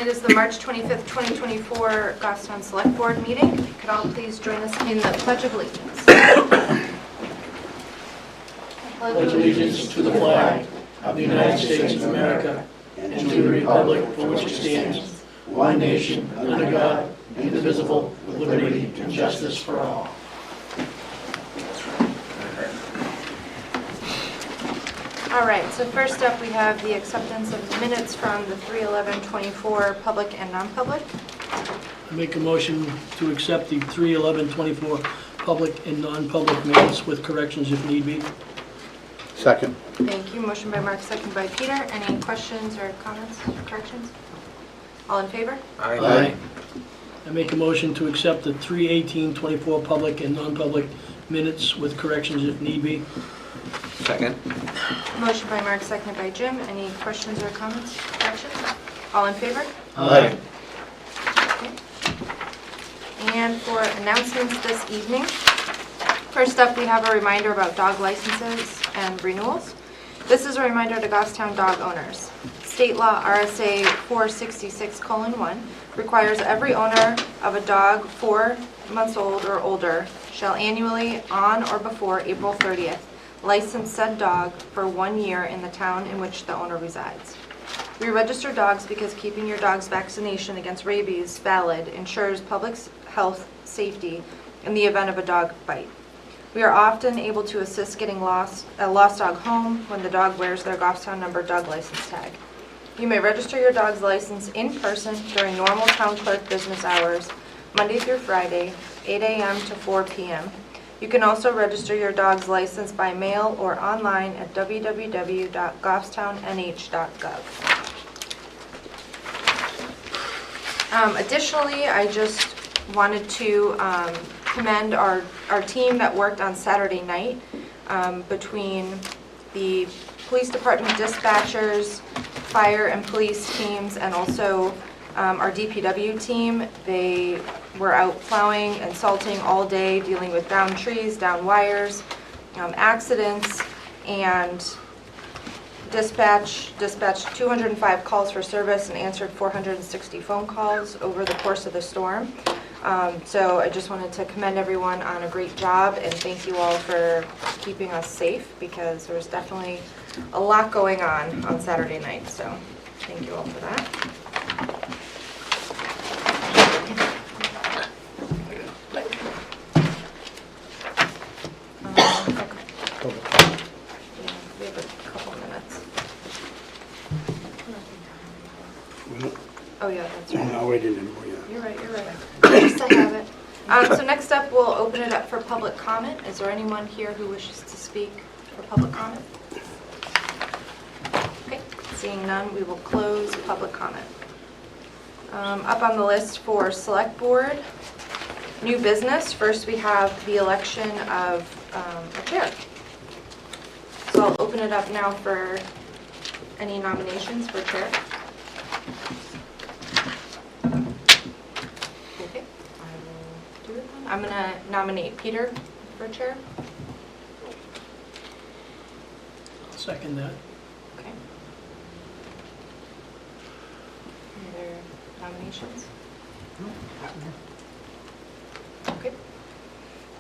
Tonight is the March 25th, 2024 Goffstown Select Board meeting. If you could all please join us in the Pledge of Allegiance. Pledge allegiance to the flag of the United States of America and to the republic for which it stands, one nation, under God, indivisible, with liberty and justice for all. All right, so first up we have the acceptance of minutes from the 3/11/24 public and non-public. I make a motion to accept the 3/11/24 public and non-public minutes with corrections if need be. Second. Thank you. Motion by Mark, second by Peter. Any questions or comments or corrections? All in favor? Aye. I make a motion to accept the 3/18/24 public and non-public minutes with corrections if need be. Second. Motion by Mark, seconded by Jim. Any questions or comments, corrections? All in favor? Aye. Okay. And for announcements this evening, first up we have a reminder about dog licenses and renewals. This is a reminder to Goffstown dog owners. State law RSA 466:1 requires every owner of a dog 4 months old or older shall annually, on or before April 30th, license said dog for 1 year in the town in which the owner resides. We register dogs because keeping your dog's vaccination against rabies valid ensures public health safety in the event of a dog bite. We are often able to assist getting a lost dog home when the dog wears their Goffstown numbered dog license tag. You may register your dog's license in person during normal town clerk business hours, Monday through Friday, 8 a.m. to 4 p.m. You can also register your dog's license by mail or online at www.goffstownnh.gov. Additionally, I just wanted to commend our team that worked on Saturday night between the police department dispatchers, fire and police teams, and also our DPW team. They were out plowing and salting all day, dealing with downed trees, down wires, accidents, and dispatched 205 calls for service and answered 460 phone calls over the course of the storm. So I just wanted to commend everyone on a great job and thank you all for keeping us safe, because there was definitely a lot going on Saturday night. So thank you all for that. Okay. Yeah, we have a couple minutes. Oh yeah, that's right. No, we didn't anymore, yeah. You're right. Just to have it. So next up, we'll open it up for public comment. Is there anyone here who wishes to speak for public comment? Okay, seeing none, we will close public comment. Up on the list for select board, new business. First, we have the election of a chair. So I'll open it up now for any nominations for chair. Okay, I will do it then. I'm going to nominate Peter for chair. I'll second that. Okay. Any other nominations? Okay.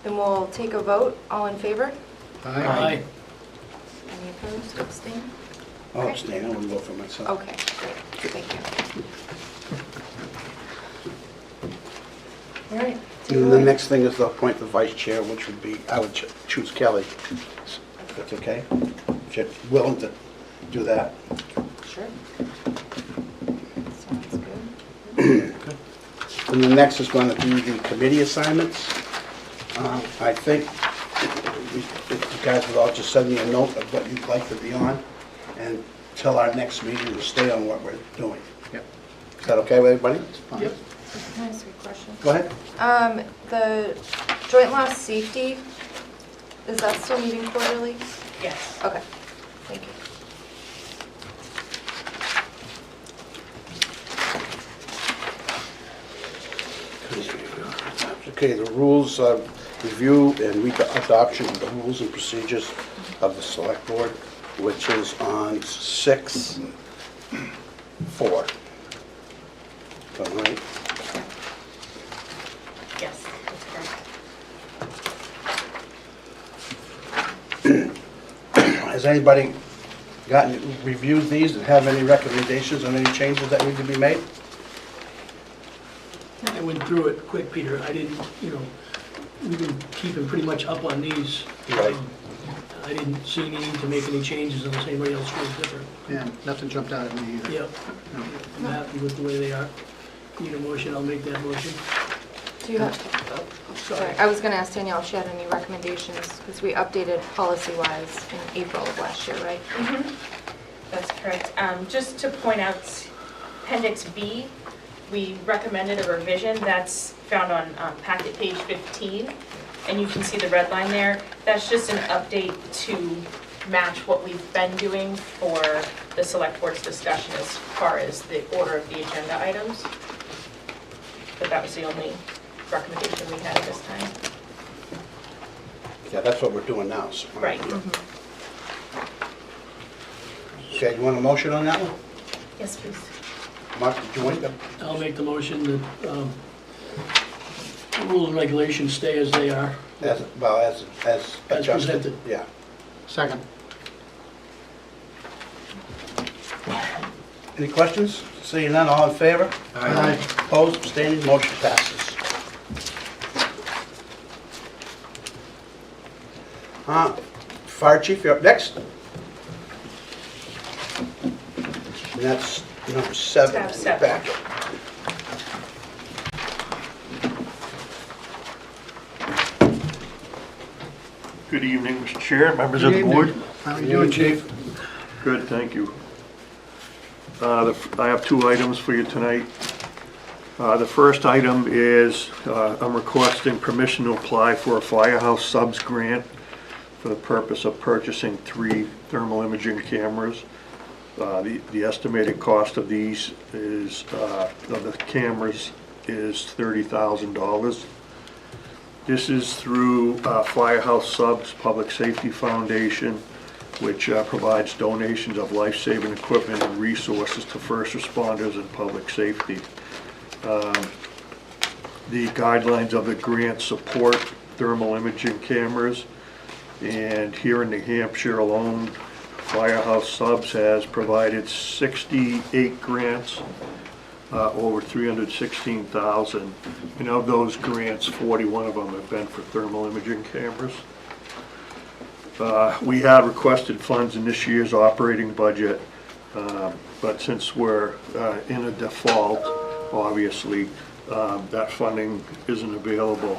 Then we'll take a vote. All in favor? Aye. Any opposed? Abstain? I'll abstain, I wouldn't vote for myself. Okay, great. Thank you. All right. take it And the away. next thing is to appoint the vice chair, which would be, I would choose Kelly. If that's okay? If you're willing to do that. Sure. Sounds good. And the next is going to be the committee assignments. I think if you guys would all just send me a note of what you'd like to be on, and till our next meeting, we'll stay on what we're doing. Yep. Is that okay with everybody? Yep. Can I ask you a question? Go ahead. The joint loss safety, is that still meeting quarterly? Yes. Okay, thank you. Okay, the rules of review and adoption of the rules and procedures of the select board, which is on 6/4. All right. Yes, that's correct. Has anybody reviewed these and have any recommendations on any changes that need to be made? I went through it quick, Peter. I didn't, we've been keeping pretty much up on these. Right. I didn't see any need to make any changes unless anybody else feels different. Yeah, nothing jumped out at me either. Yep. I'm happy with the way they are. Need a motion, I'll make that motion. Do you have, sorry, I was gonna ask Danielle if she had any recommendations, because we updated policy-wise in April of last year, right? That's correct. Just to point out, Appendix B, we recommended a revision that's found on packet page 15, and you can see the red line there. That's just an update to match what we've been doing for the select board's discussion as far as the order of the agenda items. But that was the only recommendation we had at this time. Yeah, that's what we're doing now. So. Right. Okay, you want a motion on that one? Yes, please. Mark, did you wait? I'll make the motion that rules and regulations stay as they are. As adjusted. presented. Yeah. Second. Any questions? Seeing none, all in favor? Aye. Opposed, abstaining, motion passes. Fire chief, you're up next. And that's number 7 Tab in the seven. back. Good evening, Mr. Chair, members of Good the board. evening. How are you doing, chief? Good, thank you. I have 2 items for you tonight. The first item is I'm requesting permission to apply for a Firehouse Subs grant for the purpose of purchasing 3 thermal imaging cameras. The estimated cost of these is, of the cameras is $30,000. This is through Firehouse Subs Public Safety Foundation, which provides donations of life-saving equipment and resources to first responders and public safety. The guidelines of the grant support thermal imaging cameras, and here in New Hampshire alone, Firehouse Subs has provided 68 grants, over 316,000. And of those grants, 41 of them have been for thermal imaging cameras. We had requested funds in this year's operating budget, but since we're in a default, obviously, that funding isn't available.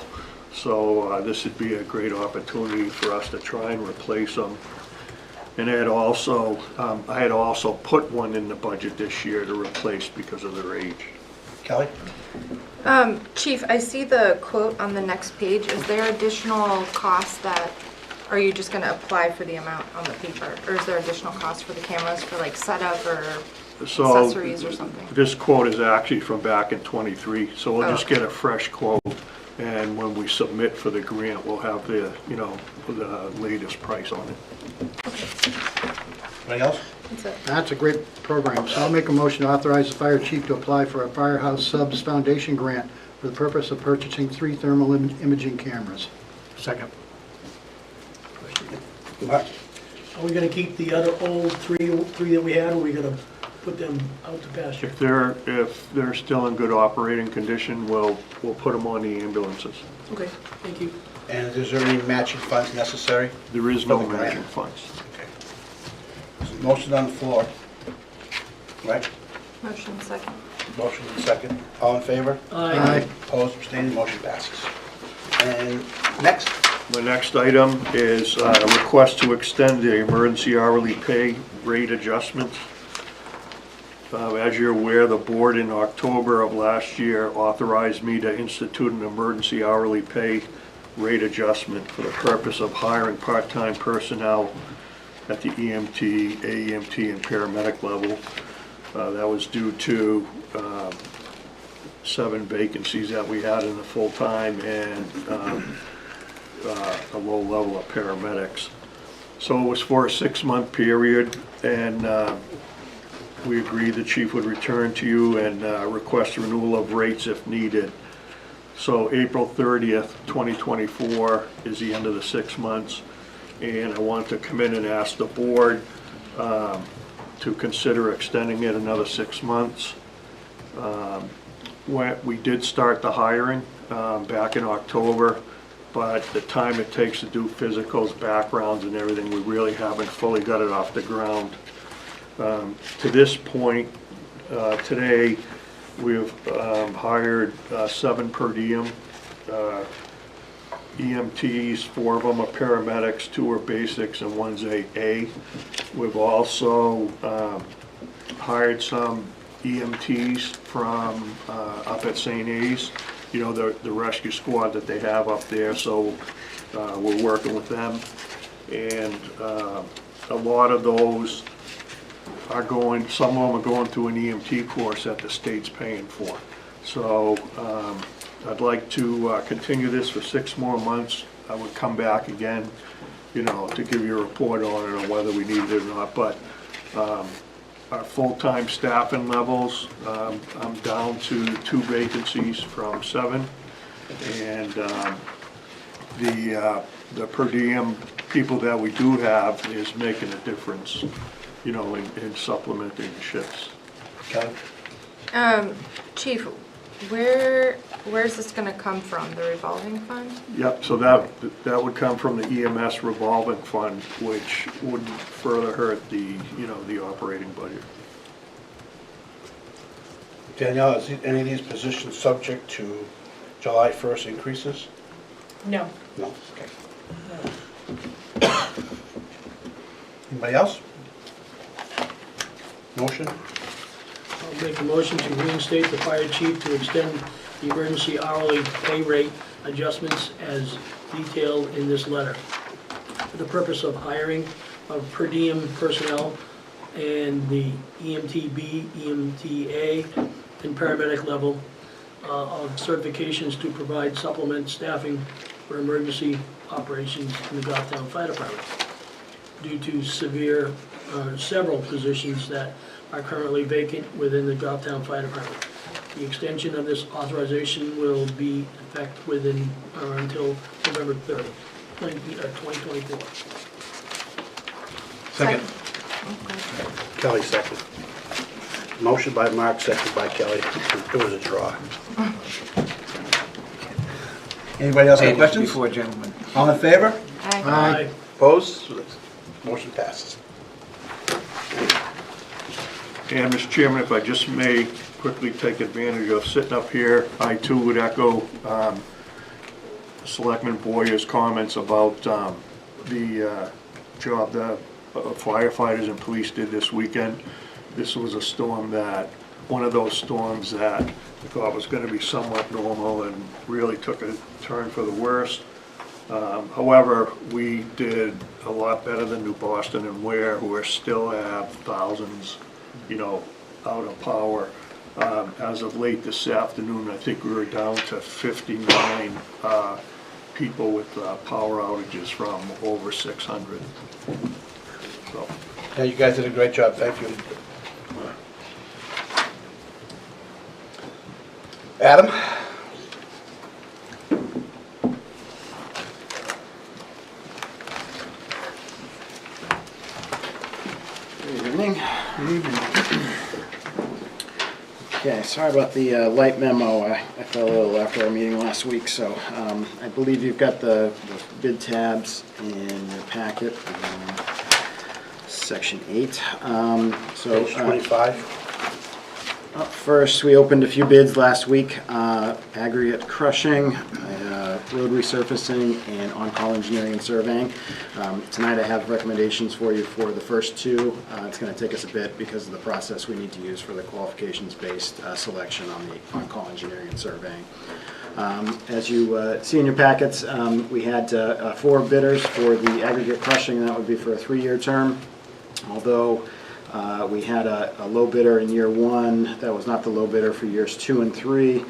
So this would be a great opportunity for us to try and replace them. And I had also put one in the budget this year to replace because of their age. Kelly? Chief, I see the quote on the next page. Is there additional costs that, are you just gonna apply for the amount on the paper? Or is there additional costs for the cameras for like setup or So accessories or something? this quote is actually from back in 23, so we'll just Oh. get a fresh quote. And when we submit for the grant, we'll have the latest price on it. Anything else? That's it. That's a great program. So I'll make a motion to authorize the fire chief to apply for a Firehouse Subs Foundation grant for the purpose of purchasing 3 thermal imaging cameras. Second. Mark? Are we gonna keep the other old three that we had, or are we gonna put them out to pasture? If they're still in good operating condition, we'll put them on the ambulances. Okay, thank you. And is there any matching funds necessary? There is no For the grant. matching funds. Motion on the floor. Right? Motion second. Motion and second. All in favor? Aye. Opposed, abstaining, motion passes. And next, The next item is a request to extend the emergency hourly pay rate adjustments. As you're aware, the board in October of last year authorized me to institute an emergency hourly pay rate adjustment for the purpose of hiring part-time personnel at the EMT, AEMT, and paramedic level. That was due to 7 vacancies that we had in the full-time and a low level of paramedics. So it was for a 6-month period, and we agreed the chief would return to you and request renewal of rates if needed. So April 30th, 2024 is the end of the 6 months, and I want to come in and ask the board to consider extending it another 6 months. We did start the hiring back in October, but the time it takes to do physicals, backgrounds, and everything, we really haven't fully got it off the ground. To this point, today, we've hired 7 per diem EMTs, 4 of them are paramedics, 2 are basics, and 1's A. We've also hired some EMTs from up at St. A's, you know, the rescue squad that they have up there, so we're working with them. And a lot of those are going, some of them are going through an EMT course that the state's paying for. So I'd like to continue this for 6 more months. I would come back again, you know, to give you a report on it, on whether we need it or not. But our full-time staffing levels, I'm down to 2 vacancies from 7. And the per diem people that we do have is making a difference, you know, in supplementing the shifts. Okay. Chief, where's this gonna come from, the revolving fund? Yep, so that would come from the EMS revolving fund, which wouldn't further hurt the, you know, the operating budget. Danielle, is any of these positions subject to July 1st increases? No. No, okay. Anybody else? Motion? I'll make a motion to reinstate the fire chief to extend the emergency hourly pay rate adjustments as detailed in this letter, for the purpose of hiring of per diem personnel and the EMTB, EMTA, and paramedic level of certifications to provide supplement staffing for emergency operations in the Goffstown Fire Department due to several positions that are currently vacant within the Goffstown Fire Department. The extension of this authorization will be in effect within, until November 3rd, 2024. Second. Kelly, second. Motion by Mark, second by Kelly. It was a draw. Anybody else have questions? Before, gentlemen. All in favor? Aye. Opposed? Motion passes. And Mr. Chairman, if I just may quickly take advantage of sitting up here, I too would echo Selectman Boyer's comments about the job the firefighters and police did this weekend. This was a storm that, one of those storms that I thought was going to be somewhat normal and really took a turn for the worst. However, we did a lot better than New Boston and Ware, who are still have thousands, you know, out of power. As of late this afternoon, I think we were down to 59 people with power outages from over 600. So. Yeah, you guys did a great job, thank you. Adam? Good evening. Okay, sorry about the light memo. I fell ill after our meeting last week, so I believe you've got the bid tabs in your packet, section 8. Page 25. Up first, we opened a few bids last week, aggregate crushing, road resurfacing, and on-call engineering and surveying. Tonight I have recommendations for you for the first 2. It's going to take us a bit because of the process we need to use for the qualifications-based selection on the on-call engineering and surveying. As you see in your packets, we had 4 bidders for the aggregate crushing, and that would be for a 3-year term. Although we had a low bidder in year 1, that was not the low bidder for years 2 and 3.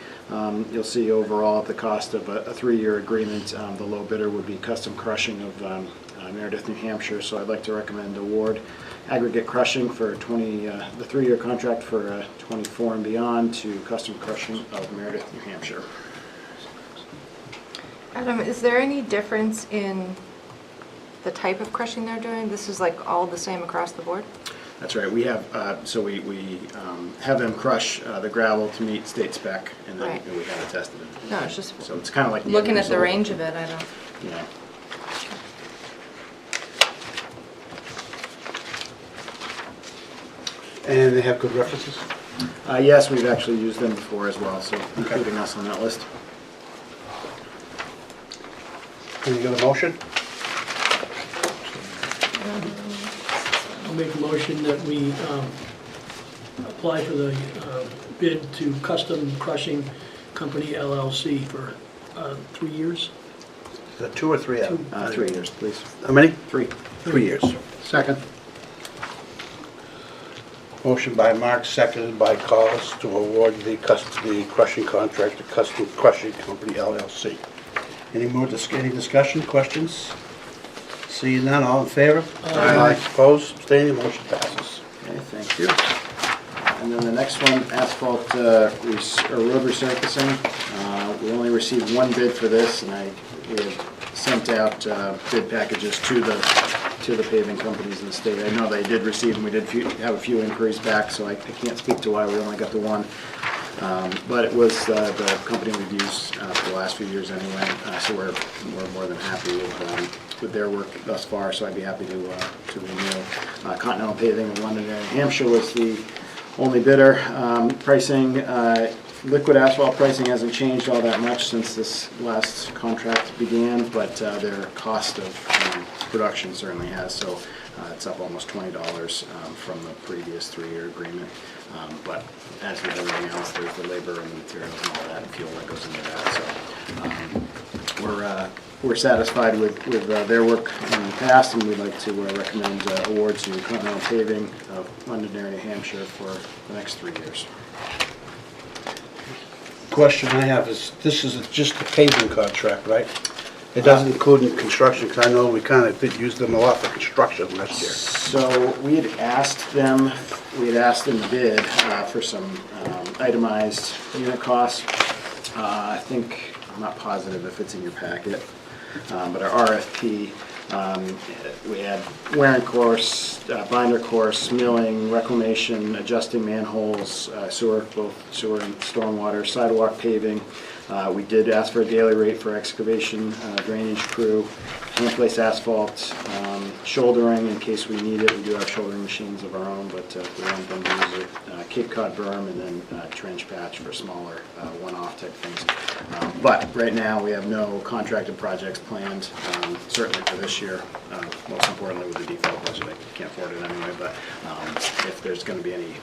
You'll see overall at the cost of a 3-year agreement, the low bidder would be Custom Crushing of Meredith, New Hampshire, so I'd like to recommend award aggregate crushing for the 3-year contract for 24 and beyond to Custom Crushing of Meredith, New Hampshire. Adam, is there any difference in the type of crushing they're doing? This is like all the same across the board? That's right. We have, we have them crush the gravel to meet state spec, and then Right. we have it tested. No, it's just So it's kind of like. looking at the result. range of it, I don't. Yeah. And they have good references? Yes, we've actually used them before as well, so including us on that list. Can you get a motion? I'll make a motion that we apply for the bid to Custom Crushing Company LLC for 3 years. Is that 2 or 3 of them? 3 years, please. How many? 3. 3 years. Second. Motion by Mark, seconded by Collis to award the crushing contract to Custom Crushing Company LLC. Any discussion, questions? Seeing none, all in favor? Aye. Opposed, abstaining, motion passes. Okay, thank you. And then the next one, asphalt road resurfacing. We only received 1 bid for this, and we have sent out bid packages to the paving companies in the state. I know they did receive, and we did have a few inquiries back, so I can't speak to why we only got the 1. But it was the company we've used for the last few years anyway, so we're more than happy with their work thus far, so I'd be happy to renew. Continental Paving of London and Hampshire was the only bidder. Pricing, liquid asphalt pricing hasn't changed all that much since this last contract began, but their cost of production certainly has, so it's up almost $20 from the previous 3-year agreement. But as with everything else, there's the labor and the materials and all that, and fuel that goes into that. So we're satisfied with their work in the past, and we'd like to recommend awards to Continental Paving of Londonderry, New Hampshire for the next 3 years. Question I have is, this is just the paving contract, right? It doesn't include any construction, because I know we kind of did use them a lot for construction last year. So we had asked in the bid for some itemized unit costs. I think, I'm not positive if it's in your packet, but our RFP, we had wear and course, binder course, milling, reclamation, adjusting manholes, sewer, both sewer and stormwater, sidewalk paving. We did ask for a daily rate for excavation, drainage crew, hand-place asphalt, shouldering in case we need it. We do have shouldering machines of our own, but we want them to use it. Cape Cod berm, and then trench patch for smaller one-off type things. But right now, we have no contracted projects planned, certainly for this year. Most importantly, with the default budget, I can't afford it anyway, but if there's going to be any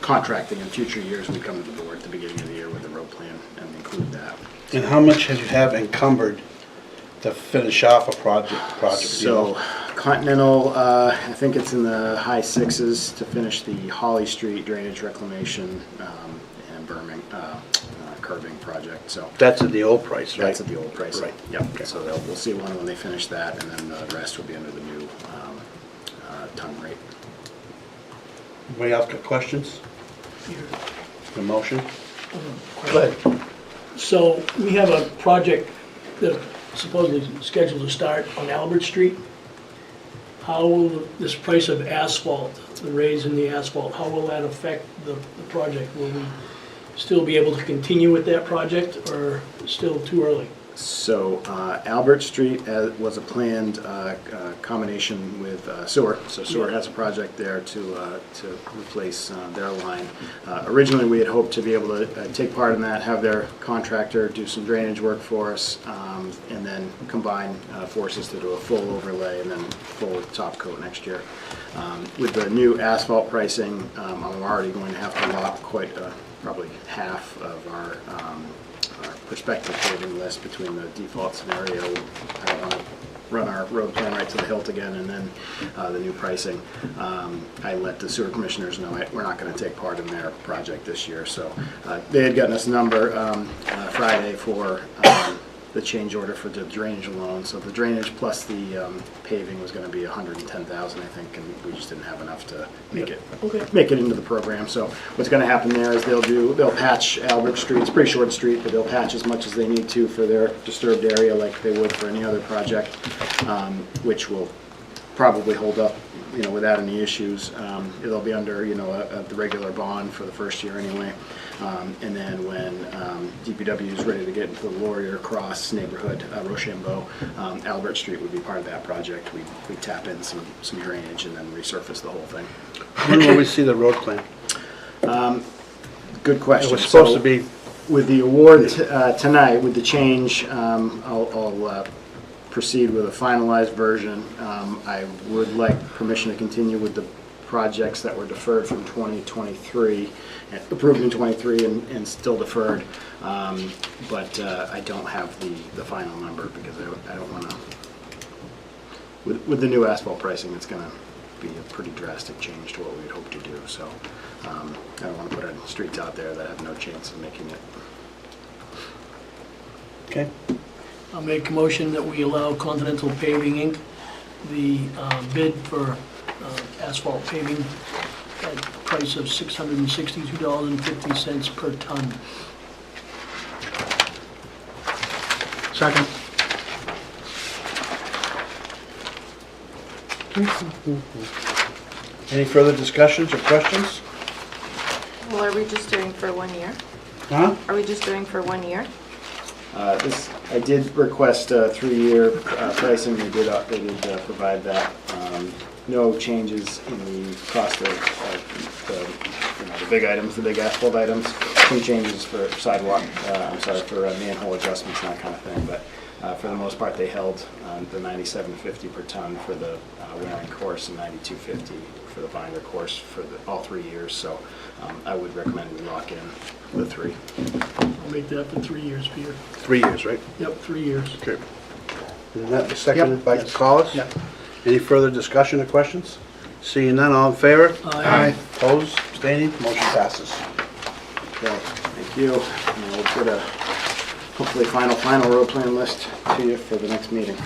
contracting in future years, we come to the board at the beginning of the year with a road plan and include that. And how much have you have encumbered to finish off a project? So Continental, I think it's in the high 6s to finish the Holly Street drainage reclamation and berming, curbing project, so. That's at the old price, right? That's at the old price. Right. Yep, so we'll see one when they finish that, and then the rest will be under the new ton rate. Anybody else got questions? The motion? Go ahead. So we have a project that supposedly scheduled to start on Albert Street. How will this price of asphalt, the raise in the asphalt, how will that affect the project? Will we still be able to continue with that project, or still too early? So Albert Street was a planned combination with Sewer. So Sewer has a project there to replace their line. Originally, we had hoped to be able to take part in that, have their contractor do some drainage work for us, and then combine forces to do a full overlay and then full top coat next year. With the new asphalt pricing, I'm already going to have to lock probably half of our prospective paving list between the default scenario. I don't want to run our road plan right to the hilt again, and then the new pricing. I let the sewer commissioners know we're not going to take part in their project this year. So they had gotten us a number Friday for the change order for the drainage alone. So the drainage plus the paving was gonna be 110,000, I think, and we just didn't have enough to make it into the program. So what's gonna happen there is they'll patch Albert Street. It's a pretty short street, but they'll patch as much as they need to for their disturbed area like they would for any other project, which will probably hold up, without any issues. It'll be under, the regular bond for the first year anyway. And then when DPW is ready to get into the Laurier Cross neighborhood, Rochambeau, Albert Street would be part of that project. We tap in some drainage and then resurface the whole thing. When will we see the road plan? Good question. It was supposed to So, be, with the award tonight, with the change, I'll proceed with a finalized version. I would like permission to continue with the projects that were deferred from 2023, approved in 23 and still deferred, but I don't have the final number because I don't want to, with the new asphalt pricing, it's going to be a pretty drastic change to what we'd hope to do, so I don't want to put any streets out there that have no chance of making it. okay, I'll make a motion that we allow Continental Paving, Inc. the bid for asphalt paving at a price of $662.50 per ton. Second. any further discussions or questions? Well, are we just doing for 1 year? Huh? Are we just doing for 1 year? I did request a 3-year pricing. They did provide that. No changes in the cost of the big items, the big asphalt items. Some changes for sidewalk, for manhole adjustments and that kind of thing. But for the most part, they held the $97.50 per ton for the Waring course and $92.50 for the binder course for all 3 years. So I would recommend we lock in the 3. I'll make that for 3 years, Peter. 3 years, right? Yep, 3 years. Okay. And that was seconded by Yes. Collis? Yep. Any further discussion or questions? Seeing none, all in favor? Aye. Opposed, abstaining, motion passes. Okay, thank you. And we'll put a hopefully final road plan list to you for the next meeting.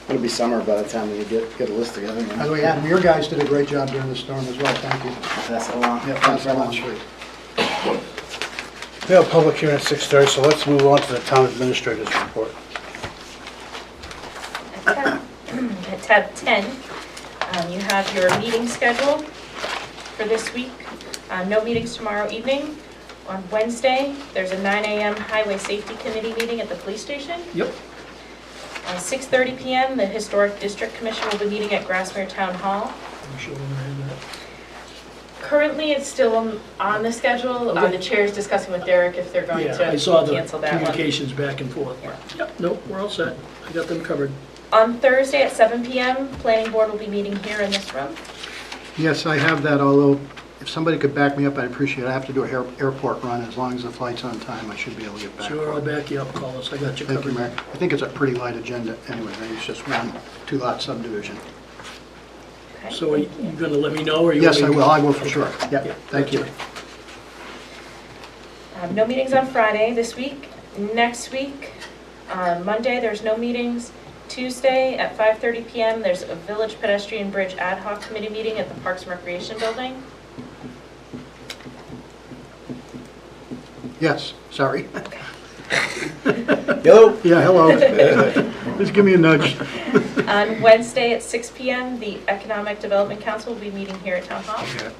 It'll be summer by the time we get a list together. By the way, Adam, your guys did a great job during the storm as well, thank you. Pass it along. Yeah, Thanks thanks very very much. much. We have a public hearing at 6:30, so let's move on to the town administrator's report. At tab 10, you have your meeting schedule for this week. No meetings tomorrow evening. On Wednesday, there's a 9 a.m. Highway Safety Committee meeting at the police station. Yep. 6:30 p.m., the Historic District Commission will be meeting at Grassmere Town Hall. I'm sure we're gonna have that. Currently, it's still on the schedule. Okay. The chair is discussing with Derek if they're going Yeah, to I saw the cancel that one. communications back and forth. Yeah. Yep, nope, we're all set. I got them covered. On Thursday at 7 p.m., Planning Board will be meeting here in this room. Yes, I have that, although if somebody could back me up, I'd appreciate it. I have to do a airport run. As long as the flight's on time, I should be able to get back. Sure, I'll back you up, Collis. I got you Thank you, covered. Mayor. I think it's a pretty light agenda anyway. I think it's just one 2-lot subdivision. Okay. So are you gonna let me know, or you? Yes, want I me- will. I will for sure. Yeah, Yeah, thank you. No meetings on Friday this week. Next week, on Monday, there's no meetings. Tuesday at 5:30 p.m., there's a Village Pedestrian Bridge Ad Hoc Committee meeting at the Parks and Recreation Building. Yes, sorry. Hello? Yeah, hello. Just give me a nudge. On Wednesday at 6 p.m., the Economic Development Council will be meeting here at Town Hall. Okay.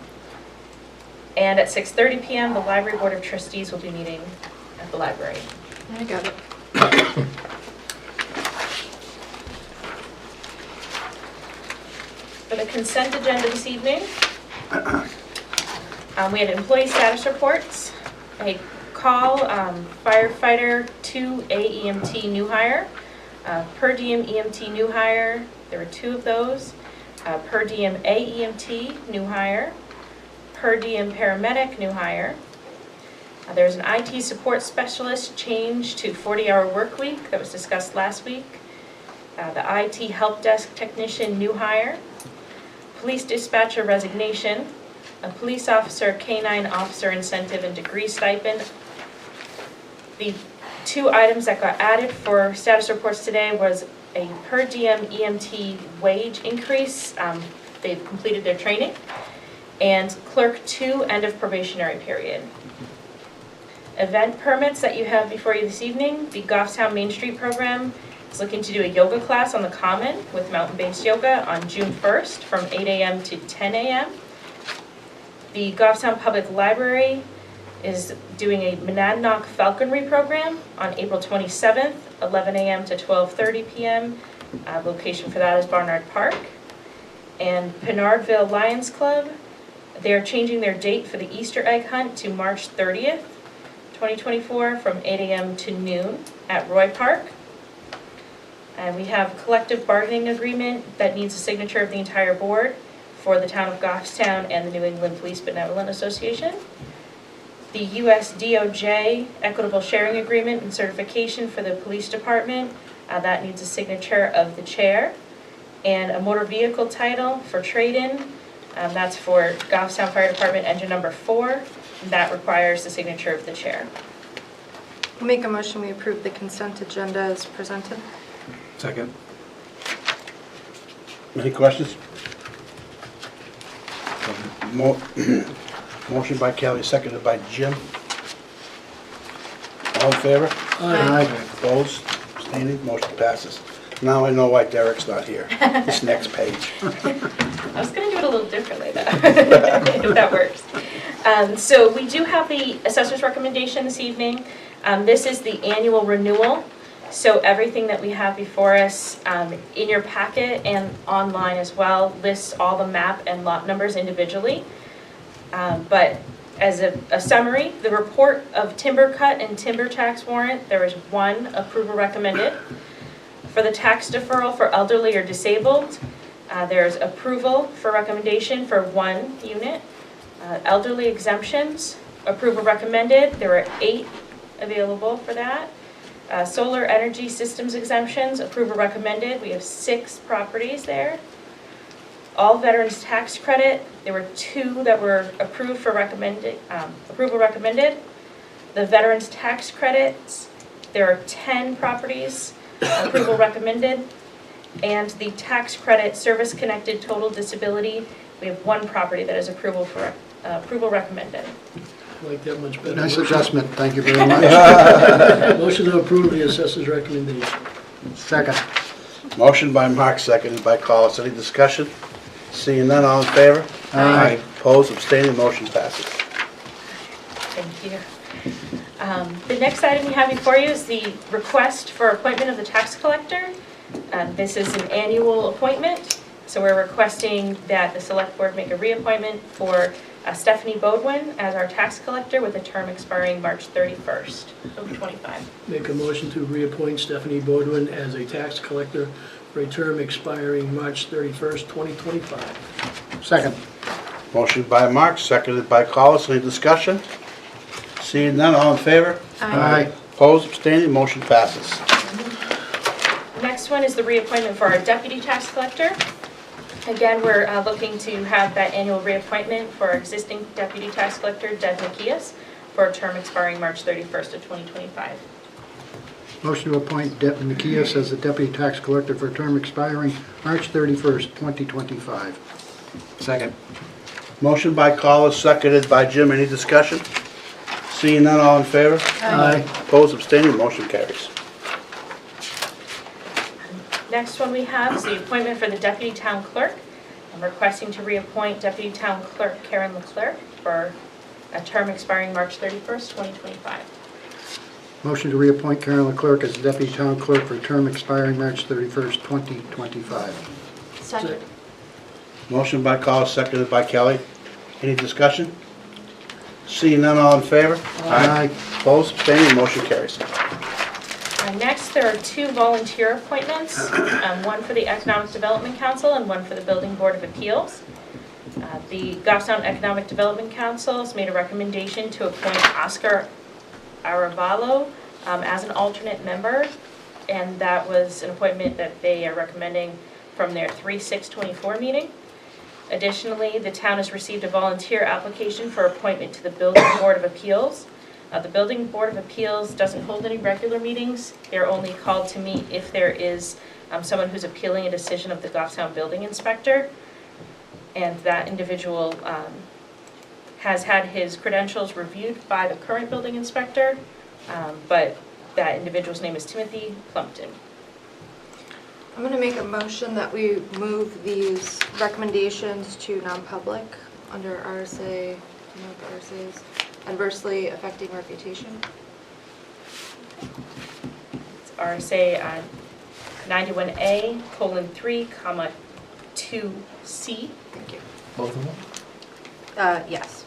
And at 6:30 p.m., the Library Board of Trustees will be meeting at the library. I got it. For the consent agenda this evening, we had employee status reports, a call, firefighter 2 AEMT new hire, per diem EMT new hire, there were 2 of those, per diem AEMT new hire, per diem paramedic new hire. There's an IT support specialist change to 40-hour work week that was discussed last week. The IT help desk technician new hire, police dispatcher resignation, a police officer, K-9 officer incentive and degree stipend. The Two items that got added for status reports today was a per diem EMT wage increase. They've completed their training. And clerk 2, end of probationary period. Event permits that you have before you this evening, the Goffstown Main Street program is looking to do a yoga class on the Common with mountain-based yoga on June 1st from 8 a.m. to 10 a.m. The Goffstown Public Library is doing a Monadnock Falconry program on April 27th, 11 a.m. to 12:30 p.m. Location for that is Barnard Park. And Pinardville Lions Club, they are changing their date for the Easter egg hunt to March 30th, 2024 from 8 a.m. to noon at Roy Park. And we have a collective bargaining agreement that needs a signature of the entire board for the town of Goffstown and the New England Police Benevolent Association. The US DOJ Equitable Sharing Agreement and certification for the police department, that needs a signature of the chair. And a motor vehicle title for trade-in, that's for Goffstown Fire Department engine number 4. That requires the signature of the chair. I'll make a motion, we approve the consent agenda as presented. Second. Any questions? Motion by Kelly, seconded by Jim. All in favor? Aye. Opposed? Abstaining? Motion passes. Now I know why Derek's not here. This next page. I was going to do it a little differently though, if that works. So we do have the assessor's recommendation this evening. This is the annual renewal. So everything that we have before us in your packet and online as well lists all the map and lot numbers individually. But as a summary, the report of timber cut and timber tax warrant, there is 1 approval recommended. For the tax deferral for elderly or disabled, there's approval for recommendation for 1 unit. Elderly exemptions, approval recommended. There are 8 available for that. Solar energy systems exemptions, approval recommended. We have 6 properties there. All veterans tax credit, there were 2 that were approved for approval recommended. The veterans tax credits, there are 10 properties, approval recommended. And the tax credit service connected total disability, we have 1 property that is approval recommended. I like that much better. Nice adjustment, thank you very much. Motion to approve the assessor's recommendation. Second. Motion by Mark, seconded by Collis. Any discussion? Seeing none, all in favor? Aye. Opposed? Abstaining? Motion passes. Thank you. The next item we have before you is the request for appointment of the tax collector. This is an annual appointment, so we're requesting that the select board make a reappointment for Stephanie Bodwin as our tax collector with a term expiring March 31st of 25. Make a motion to reappoint Stephanie Bodwin as a tax collector for a term expiring March 31st, 2025. Second. Motion by Mark, seconded by Collis. Any discussion? Seeing none, all in favor? Aye. Opposed? Abstaining? Motion passes. Next one is the reappointment for our deputy tax collector. Again, we're looking to have that annual reappointment for our existing deputy tax collector, Deb Macias, for a term expiring March 31st of 2025. Motion to appoint Deb Macias as the deputy tax collector for a term expiring March 31st, 2025. Second. Motion by Collis, seconded by Jim. Any discussion? Seeing none, all in favor? Aye. Opposed? Abstaining? Motion carries. Next one we have is the appointment for the deputy town clerk. I'm requesting to reappoint deputy town clerk Karen Leclerc for a term expiring March 31st, 2025. Motion to reappoint Karen Leclerc as the deputy town clerk for a term expiring March 31st, 2025. Second. Motion by Collis, seconded by Kelly. Any discussion? Seeing none, all in favor? Aye. Opposed? Abstaining? Motion carries. Next, there are 2 volunteer appointments, one for the Economic Development Council and one for the Building Board of Appeals. The Goffstown Economic Development Council has made a recommendation to appoint Oscar Aravalo as an alternate member, and that was an appointment that they are recommending from their 3/6/24 meeting. Additionally, the town has received a volunteer application for appointment to the Building Board of Appeals. The Building Board of Appeals doesn't hold any regular meetings. They're only called to meet if there is someone who's appealing a decision of the Goffstown Building Inspector, and that individual has had his credentials reviewed by the current building inspector, but that individual's name is Timothy Plumpton. I'm going to make a motion that we move these recommendations to non-public under RSA, do you know what the RSA is? Adversely affecting reputation. It's RSA 91A:3, 2C. Thank you. Both of them? Yes.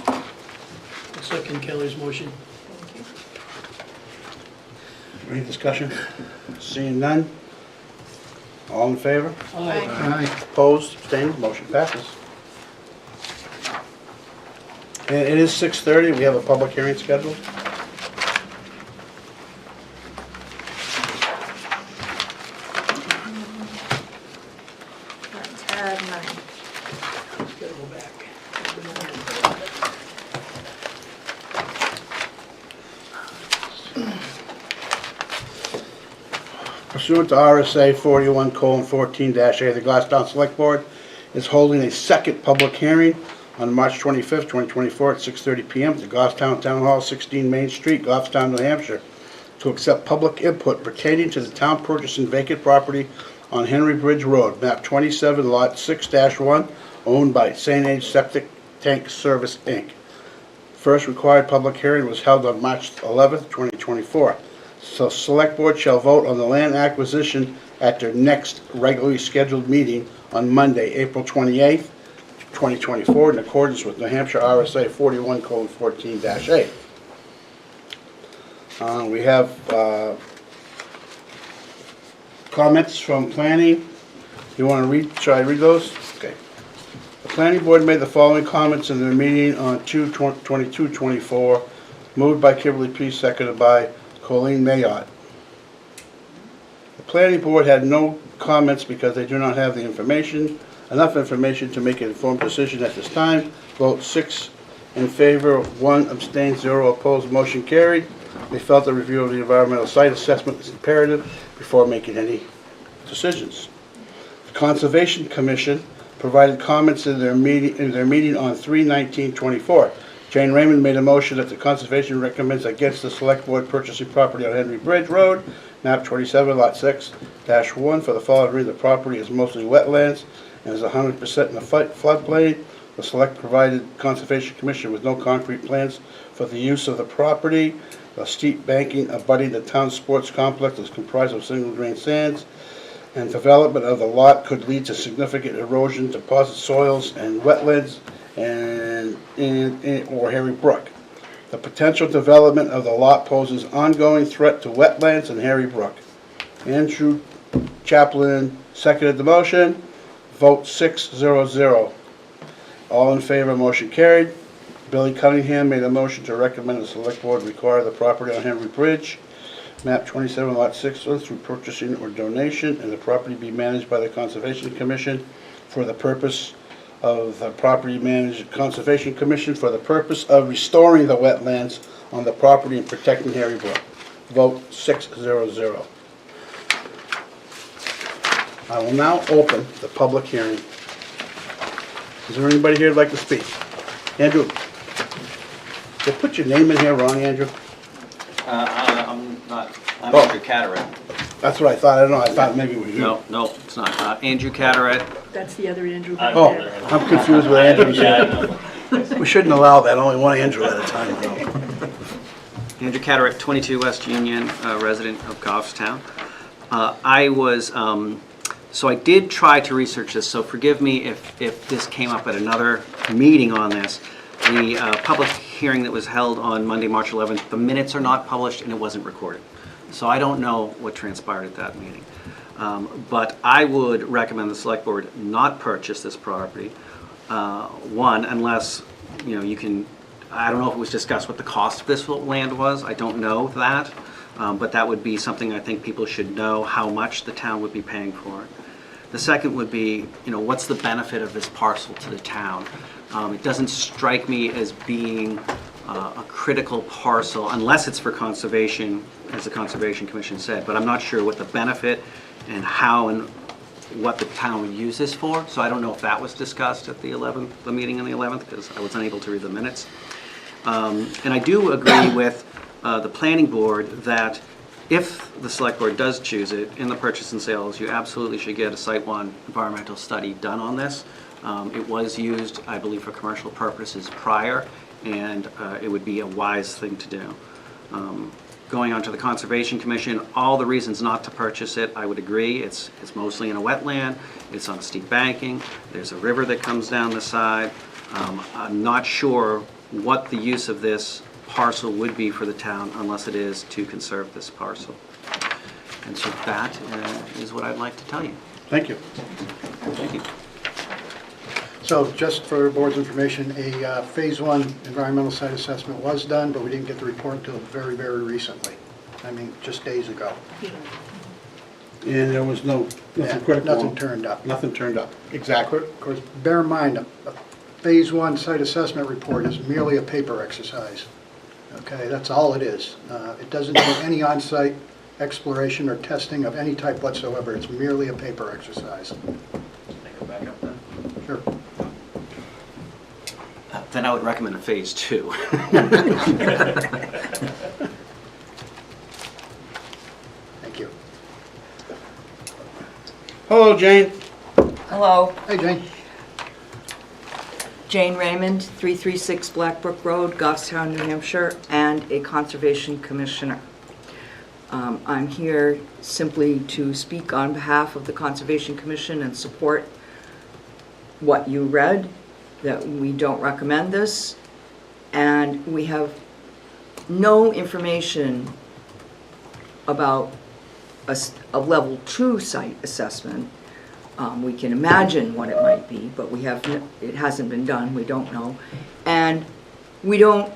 I'll second Kelly's motion. Thank you. Any discussion? Seeing none? All in favor? Aye. Aye. Opposed, abstained, motion passes. And it is 6:30, we have a public hearing scheduled. Tab 9. Gotta go back. Pursuant to RSA 41:14-A, the Goffstown Select Board is holding a second public hearing on March 25th, 2024 at 6:30 PM at the Goffstown Town Hall, 16 Main Street, Goffstown, New Hampshire, to accept public input pertaining to the town purchasing vacant property on Henry Bridge Road, map 27, lot 6-1, owned by St. Ange Septic Tank Service, Inc. First required public hearing was held on March 11th, 2024. So Select Board shall vote on the land acquisition at their next regularly scheduled meeting on Monday, April 28th, 2024, in accordance with New Hampshire RSA 41:14-A. We have comments from planning. You want to read, should I read those? Okay. The planning board made the following comments in their meeting on 2/22/24, moved by Kimberly Peace, seconded by Colleen Mayotte. The planning board had no comments because they do not have the information, enough information to make an informed decision at this time. Vote 6 in favor, 1 abstained, 0 opposed, motion carried. They felt the review of the environmental site assessment is imperative before making any decisions. The Conservation Commission provided comments in their meeting on 3/19/24. Jane Raymond made a motion that the Conservation recommends against the Select Board purchasing property on Henry Bridge Road, map 27, lot 6-1, for the following reason: the property is mostly wetlands and is 100% in the floodplain. The Select provided Conservation Commission with no concrete plans for the use of the property. The steep banking abutting the town sports complex is comprised of single grain sands, and development of the lot could lead to significant erosion, deposit soils, and wetlands, or Harry Brook. The potential development of the lot poses ongoing threat to wetlands and Harry Brook. Andrew Chaplin seconded the motion. Vote 6-0-0. All in favor, motion carried. Billy Cunningham made a motion to recommend the Select Board require the property on Henry Bridge, map 27, lot 6, through purchasing or donation, and the property be managed by the Conservation Commission for the purpose of the property managed Conservation Commission for the purpose of restoring the wetlands on the property and protecting Harry Brook. Vote 6-0-0. I will now open the public hearing. Is there anybody here who'd like to speak? Andrew, they put your name in here wrong, Andrew? I'm not, I'm Oh. Andrew Cataract. That's what I thought. I don't know. I thought maybe we No, no, it's not. Andrew Cataract. That's the other Andrew. Oh, I'm confused with Andrew. We shouldn't allow that. Only one Andrew at a time. Andrew Cataract, 22 West Union, resident of Goffstown. So I did try to research this, so forgive me if this came up at another meeting on this. The public hearing that was held on Monday, March 11th, the minutes are not published and it wasn't recorded. So I don't know what transpired at that meeting. But I would recommend the Select Board not purchase this property. One, unless, you can, I don't know if it was discussed what the cost of this land was. I don't know that. But that would be something I think people should know, how much the town would be paying for it. The second would be, what's the benefit of this parcel to the town? It doesn't strike me as being a critical parcel, unless it's for conservation, as the Conservation Commission said, but I'm not sure what the benefit and how and what the town would use this for, so I don't know if that was discussed at the meeting on the 11th, because I was unable to read the minutes. And I do agree with the planning board that if the select board does choose it in the purchase and sales, you absolutely should get a Site 1 environmental study done on this. It was used, I believe, for commercial purposes prior, and it would be a wise thing to do. Going on to the Conservation Commission, all the reasons not to purchase it, I would agree. It's mostly in a wetland, it's on steep banking, there's a river that comes down the side. I'm not sure what the use of this parcel would be for the town unless it is to conserve this parcel. And so that is what I'd like to tell you. Thank you. Thank you. So just for the board's information, a Phase 1 environmental site assessment was done, but we didn't get the report until very, very recently. I mean, just days ago. And there was nothing Yeah, critical. Nothing turned up. Nothing turned up. Exactly. Of course, bear in mind, a Phase 1 site assessment report is merely a paper exercise. Okay, that's all it is. It doesn't do any on-site exploration or testing of any type whatsoever. It's merely a paper exercise. Can I go back up then? Sure. Then I would recommend a Phase 2. Thank you. Hello, Jane. Hello, Hey, Jane. Jane Raymond, 336 Blackbrook Road, Goffstown, New Hampshire, and a Conservation Commissioner. I'm here simply to speak on behalf of the Conservation Commission and support what you read, that we don't recommend this, and we have no information about a level 2 site assessment. We can imagine what it might be, but it hasn't been done, we don't know. And we don't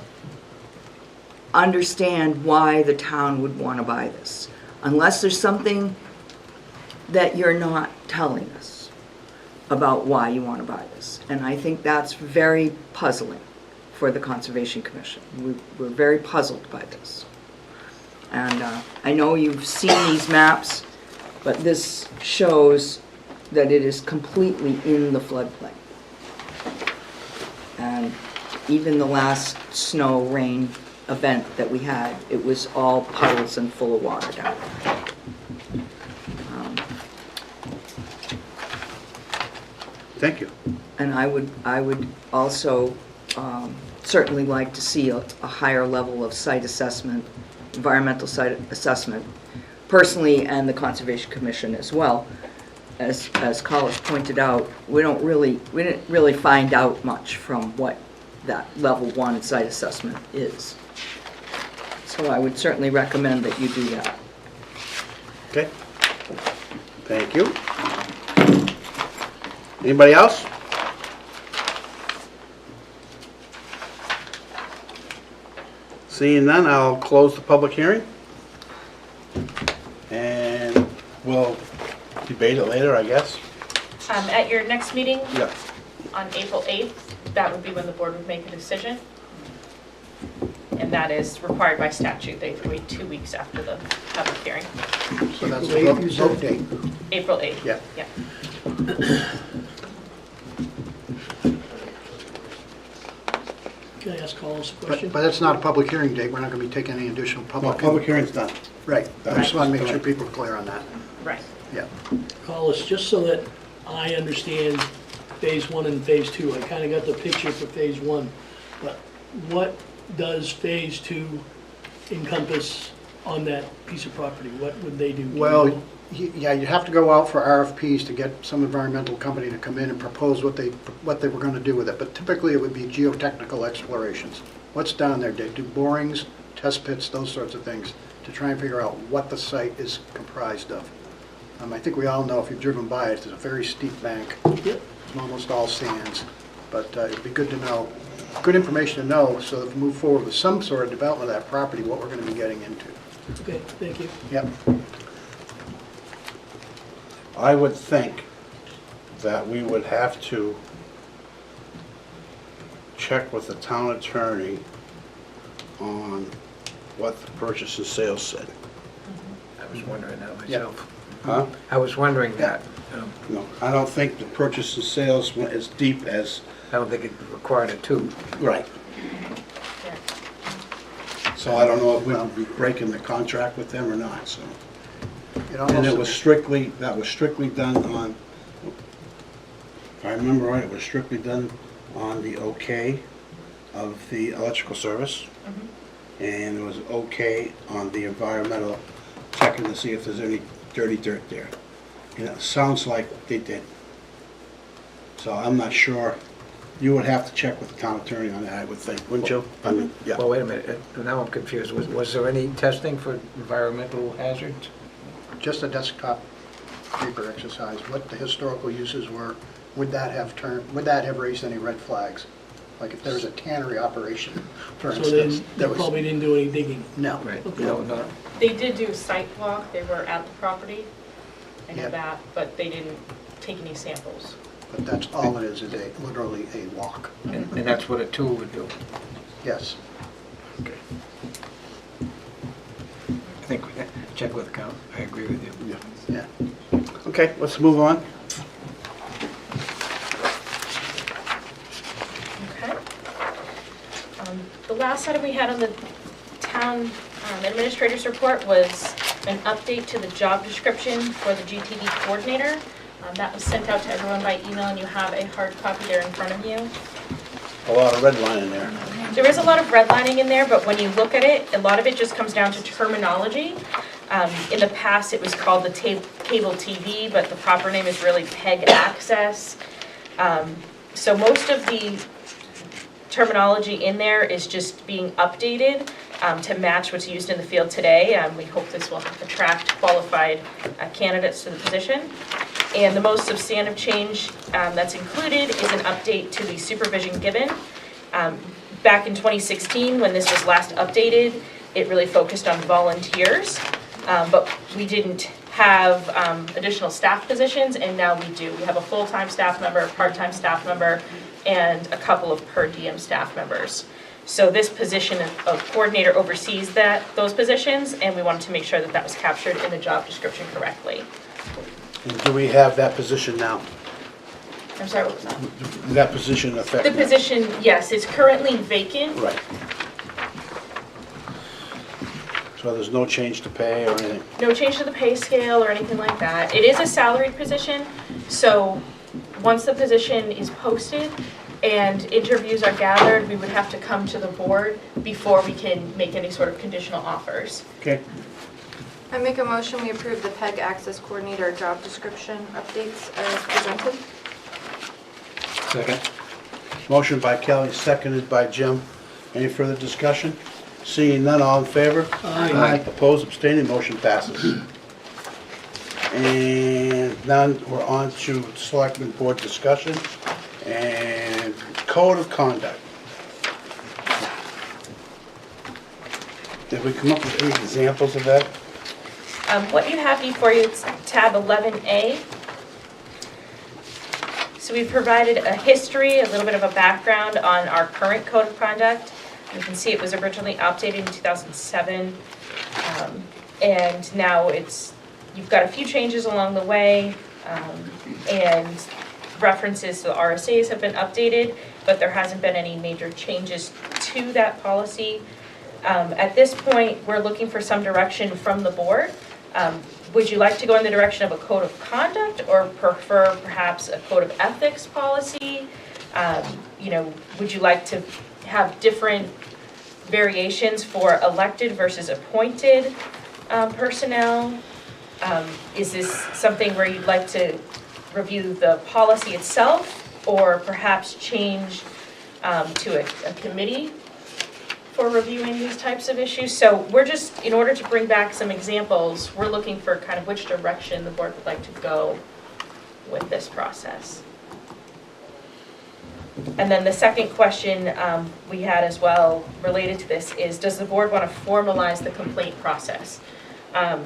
understand why the town would want to buy this, unless there's something that you're not telling us about why you want to buy this. And I think that's very puzzling for the Conservation Commission. We're very puzzled by this. And I know you've seen these maps, but this shows that it is completely in the floodplain. And even the last snow, rain event that we had, it was all puddles and full of water down there. Thank you. And I would also certainly like to see a higher level of site assessment, environmental site assessment, personally, and the Conservation Commission as well. As Collis pointed out, we didn't really find out much from what that level 1 site assessment is. So I would certainly recommend that you do that. Okay. Thank you. Anybody else? Seeing none, I'll close the public hearing. And we'll debate it later, I guess. At your next meeting Yeah. on April 8th, that would be when the board would make a decision. And that is required by statute. They have to wait 2 weeks after the public hearing. So that's the vote date. April 8th. Yeah. Yeah. Can I ask Collins a question? But it's not a public hearing date. We're not going to be taking any additional Well, public. public hearing's done. Right. I just want to make sure people are clear on that. Right. Yeah. Collis, just so that I understand Phase 1 and Phase 2, I kind of got the picture for Phase 1, but what does Phase 2 encompass on that piece of property? What would they do? Do you Well, know? yeah, you have to go out for RFPs to get some environmental company to come in and propose what they were going to do with it. But typically, it would be geotechnical explorations. What's down there? They do borings, test pits, those sorts of things, to try and figure out what the site is comprised of. I think we all know, if you've driven by it, it's a very steep bank. Yep. It's almost all sands. But it'd be good to know, good information to know, so that we move forward with some sort of development of that property, what we're going to be getting into. Okay, thank you. Yep. I would think that we would have to check with the town attorney on what the purchase and sales said. I was wondering that myself. Huh? I was wondering that. No, I don't think the purchase and sales went as deep as, I don't think it required a two. right. So I don't know if we'll be breaking the contract with them or not, so. It And it almost, was strictly, that was strictly done on, if I remember right, it was strictly done on the okay of the electrical service. And it was okay on the environmental, checking to see if there's any dirty dirt there. And it sounds like they did. So I'm not sure. You would have to check with the town attorney on that, I would think, wouldn't you? I mean, yeah. Well, wait a minute, now I'm confused. Was there any testing for environmental hazards? just a desktop paper exercise, what the historical uses were, would that have raised any red flags? Like if there was a tannery operation, for So then, instance, they that was, probably didn't do any digging. no. Right. Okay. No. They did do a site walk, they were at the property, I know Yeah. that, but they didn't take any samples. But that's all it is literally a walk. And that's what a tool would do. Yes. I think, check with account, I agree with you. Yeah. Okay, let's move on. Okay. The last item we had on the town administrator's report was an update to the job description for the GTD coordinator. That was sent out to everyone by email, and you have a hard copy there in front of you. A lot of red line in there. There is a lot of redlining in there, but when you look at it, a lot of it just comes down to terminology. In the past, it was called the cable TV, but the proper name is really PEG access. So most of the terminology in there is just being updated to match what's used in the field today. We hope this will attract qualified candidates to the position. And the most substantive change that's included is an update to the supervision given. Back in 2016, when this was last updated, it really focused on volunteers, but we didn't have additional staff positions, and now we do. We have a full-time staff member, a part-time staff member, and a couple of per diem staff members. So this position of coordinator oversees those positions, and we wanted to make sure that that was captured in the job description correctly. And do we have that position now? I'm sorry, what was that? That position The effective? position, yes, is currently vacant. Right. So there's no change to pay or anything? No change to the pay scale or anything like that. It is a salaried position, so once the position is posted and interviews are gathered, we would have to come to the board before we can make any sort of conditional offers. Okay. I make a motion, we approve the PEG Access Coordinator job description updates as presented. Second. Motion by Kelly, seconded by Jim. Any further discussion? Seeing none, all in favor? Aye. Opposed, abstaining, motion passes. And now we're on to Selectmen Board discussion and Code of Conduct. Did we come up with any examples of that? What you have before you is tab 11A. So we've provided a history, a little bit of a background on our current code of conduct. You can see it was originally updated in 2007, and now you've got a few changes along the way, and references to the RSAs have been updated, but there hasn't been any major changes to that policy. At this point, we're looking for some direction from the board. Would you like to go in the direction of a code of conduct or prefer perhaps a code of ethics policy? Would you like to have different variations for elected versus appointed personnel? Is this something where you'd like to review the policy itself or perhaps change to a committee for reviewing these types of issues? So we're just, in order to bring back some examples, we're looking for kind of which direction the board would like to go with this process. And then the second question we had as well related to this is, does the board want to formalize the complaint process?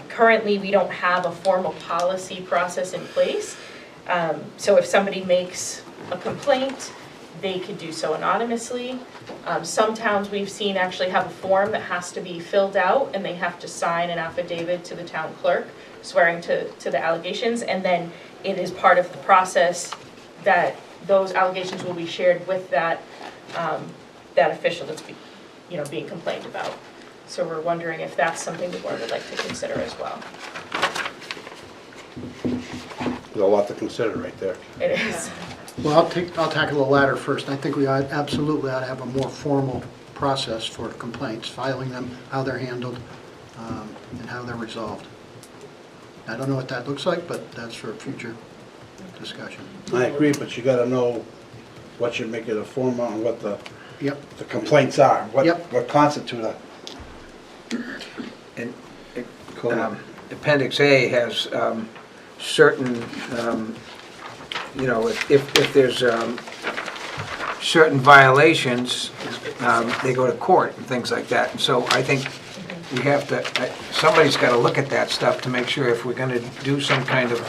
Currently, we don't have a formal policy process in place. So if somebody makes a complaint they could do so anonymously. Some towns we've seen actually have a form that has to be filled out, and they have to sign an affidavit to the town clerk swearing to the allegations, and then it is part of the process that those allegations will be shared with that official that's being complained about. So we're wondering if that's something the board would like to consider as well. There's a lot to consider right there. It is. Well, I'll tackle the latter first. I think we absolutely ought to have a more formal process for complaints, filing them, how they're handled, and how they're resolved. I don't know what that looks like, but that's for a future discussion. I agree, but you gotta know what you're making a form on, what the Yep. complaints are, Yep. what constitute a. And Go ahead. Appendix A has certain, if there's certain violations, they go to court and things like that. And so I think we have to, somebody's got to look at that stuff to make sure if we're going to do some kind of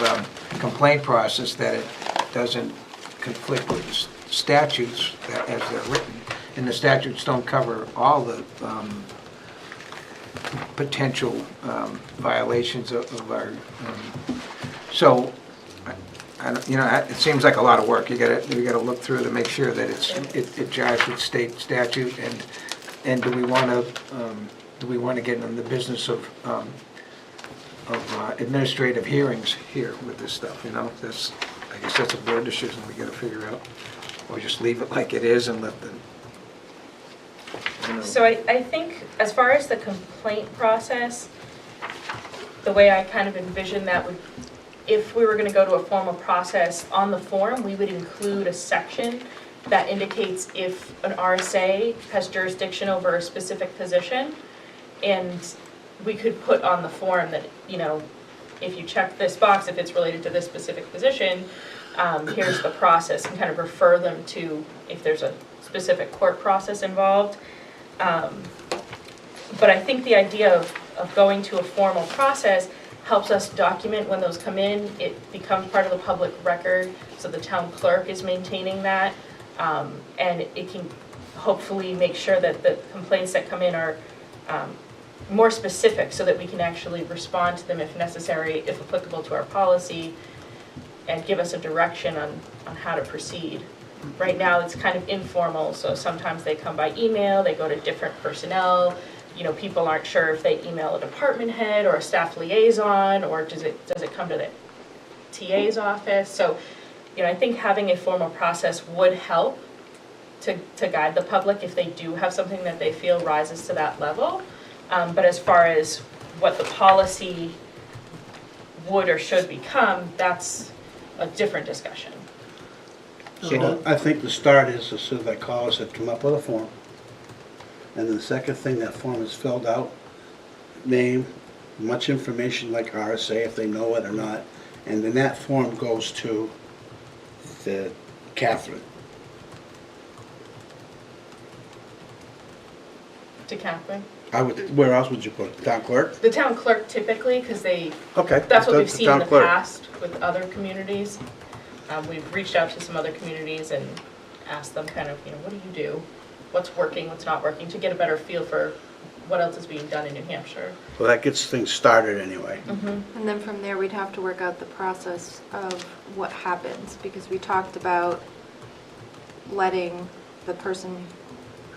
complaint process that it doesn't conflict with statutes as they're written. And the statutes don't cover all the potential violations of our, so, it seems like a lot of work. You gotta look through to make sure that it jives with state statute, and do we want to get in the business of administrative hearings here with this stuff, That's, I guess that's a board decision we gotta figure out. Or just leave it like it is and let the, So I think as far as the complaint process, the way I kind of envision that would, if we were going to go to a formal process on the form, we would include a section that indicates if an RSA has jurisdiction over a specific position, and we could put on the form that, if you check this box, if it's related to this specific position, here's the process, and kind of refer them to if there's a specific court process involved. But I think the idea of going to a formal process helps us document when those come in. It becomes part of the public record, so the town clerk is maintaining that. And it can hopefully make sure that the complaints that come in are more specific, so that we can actually respond to them if necessary, if applicable to our policy, and give us a direction on how to proceed. Right now, it's kind of informal, so sometimes they come by email, they go to different personnel. People aren't sure if they email a department head or a staff liaison, or does it come to the TA's office? So, I think having a formal process would help to guide the public if they do have something that they feel rises to that level. But as far as what the policy would or should become, that's a different discussion. So I think the start is, as soon as I call us, come up with a form. And then the second thing, that form is filled out, name, much information like RSA, if they know it or not. And then that form goes to the Catherine. To Catherine? Where else would you put it? Town clerk? The town clerk typically, because Okay. that's what the we've seen in town the clerk. past with other communities. We've reached out to some other communities and asked them kind of, what do you do? What's working, what's not working, to get a better feel for what else is being done in New Hampshire. Well, that gets things started anyway. And then from there, we'd have to work out the process of what happens, because we talked about letting the person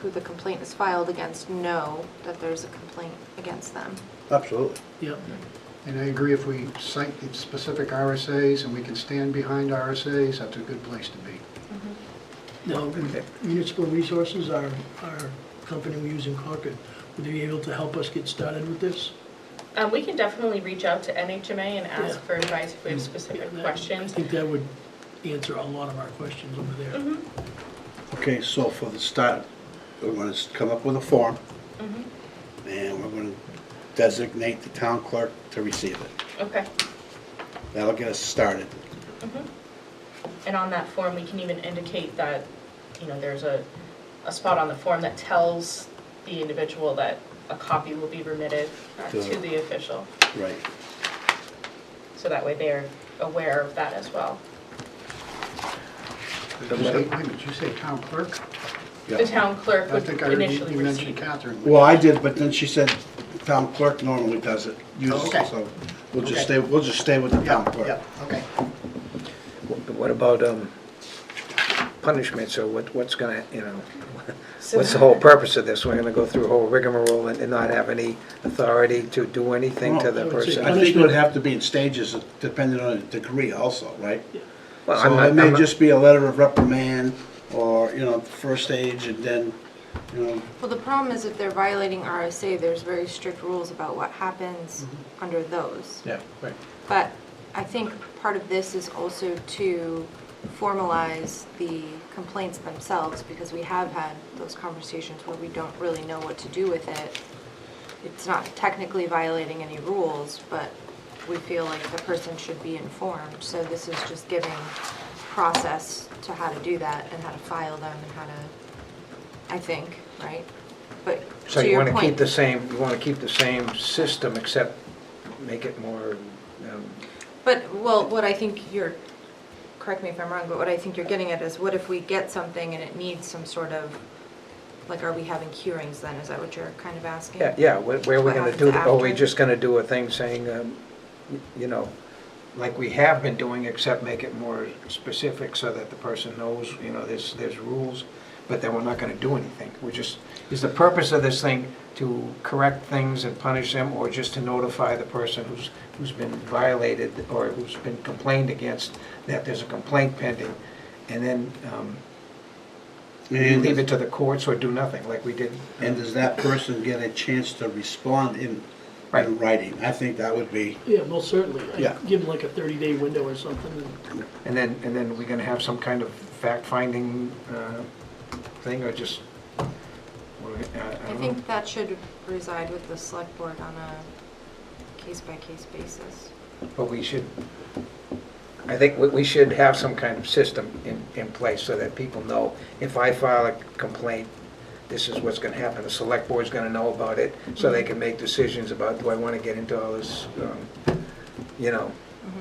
who the complaint is filed against know that there's a complaint against them. Absolutely. Yep. And I agree, if we cite the specific RSAs and we can stand behind RSAs, that's a good place to be. Now, Municipal Resources, our company we use in Concord, would they be able to help us get started with this? We can definitely reach out to NHMA and ask Yeah. for advice if we have specific I questions. think that would answer a lot of our questions over there. Okay, so for the start, we're going to come up with a form, Mm-hmm. and we're going to designate the town clerk to receive it. Okay. That'll get us started. And on that form, we can even indicate that, there's a spot on the form that tells the individual that a copy will be remitted to the official. Right. So that way they're aware of that as well. Wait a minute, did you say town clerk? The town clerk I would think I heard initially you mentioned receive. Catherine. Well, I did, but then she said the town clerk normally does it, uses Okay. it, so we'll just Okay. stay with the town Yeah, clerk. yeah, okay. What about punishments, or what's gonna, So- what's the whole purpose of this? We're gonna go through a whole rigmarole and not have any authority to do anything to the I would say person? I think it would have to be in stages, depending on the degree also, right? Well, So I'm not- it may I'm not- just be a letter of reprimand, or, first stage, and then, Well, the problem is if they're violating RSA, there's very strict rules about what happens under those. Yeah, right. But I think part of this is also to formalize the complaints themselves, because we have had those conversations where we don't really know what to do with it. It's not technically violating any rules, but we feel like the person should be informed. So this is just giving process to how to do that and how to file them and how to, I think, right? But So to you your wanna keep point, the same system, except make it more, what I think you're, correct me if I'm wrong, but what I think you're getting at is what if we get something and it needs some sort of, like, are we having hearings then? Is that what you're kind of asking? yeah, where are we What gonna happens do, are we after? just gonna do a thing saying, like we have been doing, except make it more specific so that the person knows, there's rules, but then we're not gonna do anything. Is the purpose of this thing to correct things and punish them, or just to notify the person who's been violated or who's been complained against, that there's a complaint pending, and then leave it to the courts or do nothing, like we did? and does that person get a chance to respond in Right. writing? I think that would be, Yeah, most certainly. I'd Yeah. give them like a 30-day window or something. And then we're gonna have some kind of fact-finding thing, or just? I think that should reside with the select board on a case-by-case basis. But I think we should have some kind of system in place so that people know, if I file a complaint, this is what's gonna happen. The select board's gonna know about it, so they can make decisions about, do I wanna get into all this,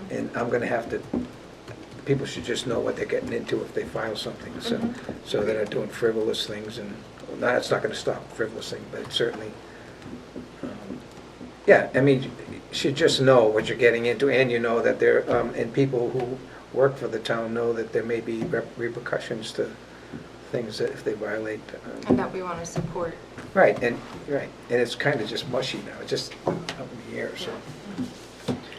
and I'm gonna have to, people should just know what they're getting into if they file something, so they're not doing frivolous things, and, it's not gonna stop frivolous things, but it certainly, you should just know what you're getting into, and that there, and people who work for the town know that there may be repercussions to things that if they violate. And that we want to support. Right, and it's kind of just mushy now, it's just up in the air, so.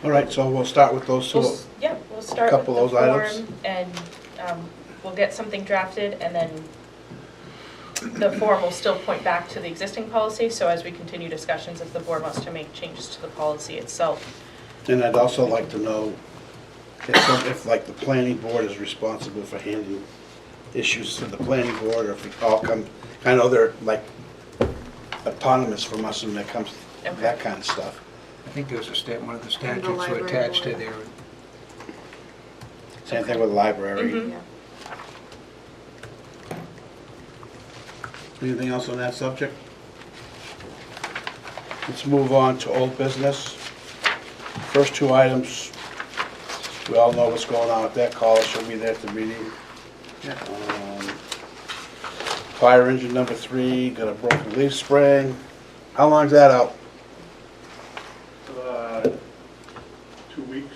all right, so we'll start with those two. We'll start with Couple of the those items. form, and we'll get something drafted, and then the form will still point back to the existing policy, so as we continue discussions, if the board wants to make changes to the policy itself. And I'd also like to know if like the planning board is responsible for handling issues to the planning board, or if it all come, I know they're like autonomous from us when it comes to that kind of stuff. I think there's one of the And the statutes were library attached to board. their, Same thing with the library. Mhm. Yeah. Anything else on that subject? Let's move on to old business. First two items, we all know what's going on with that. Caller she'll be there at the meeting. Fire engine number 3, got a broken leaf spring. How long's that out? 2 weeks.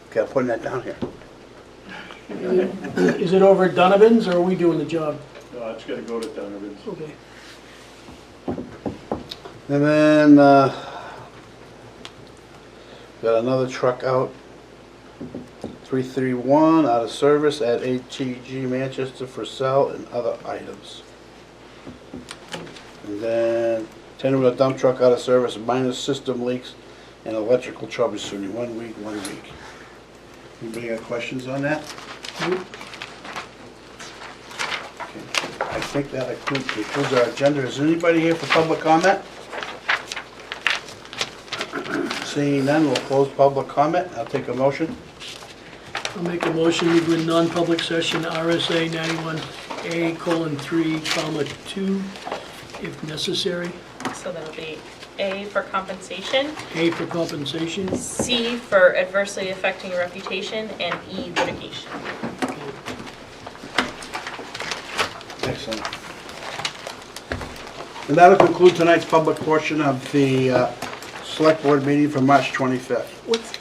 Okay, I'm putting that down here. Is it over at Donovan's, or are we doing the job? It's gotta go to Donovan's. Okay. And then, got another truck out, 331, out of service at ATG Manchester for sale and other items. And then, 10-wheel dump truck out of service, minor system leaks and electrical troubleshooting, 1 week. Anybody got questions on that? Okay. I think that concludes our agenda. Is there anybody here for public comment? Seeing none, we'll close public comment. I'll take a motion. I'll make a motion, we go in non-public session, RSA 91A:3, 2, if necessary. So that'll be A for compensation, A for compensation. C for adversely affecting your reputation, and E litigation. Excellent. And that'll conclude tonight's public portion of the Select Board meeting for March 25th. What's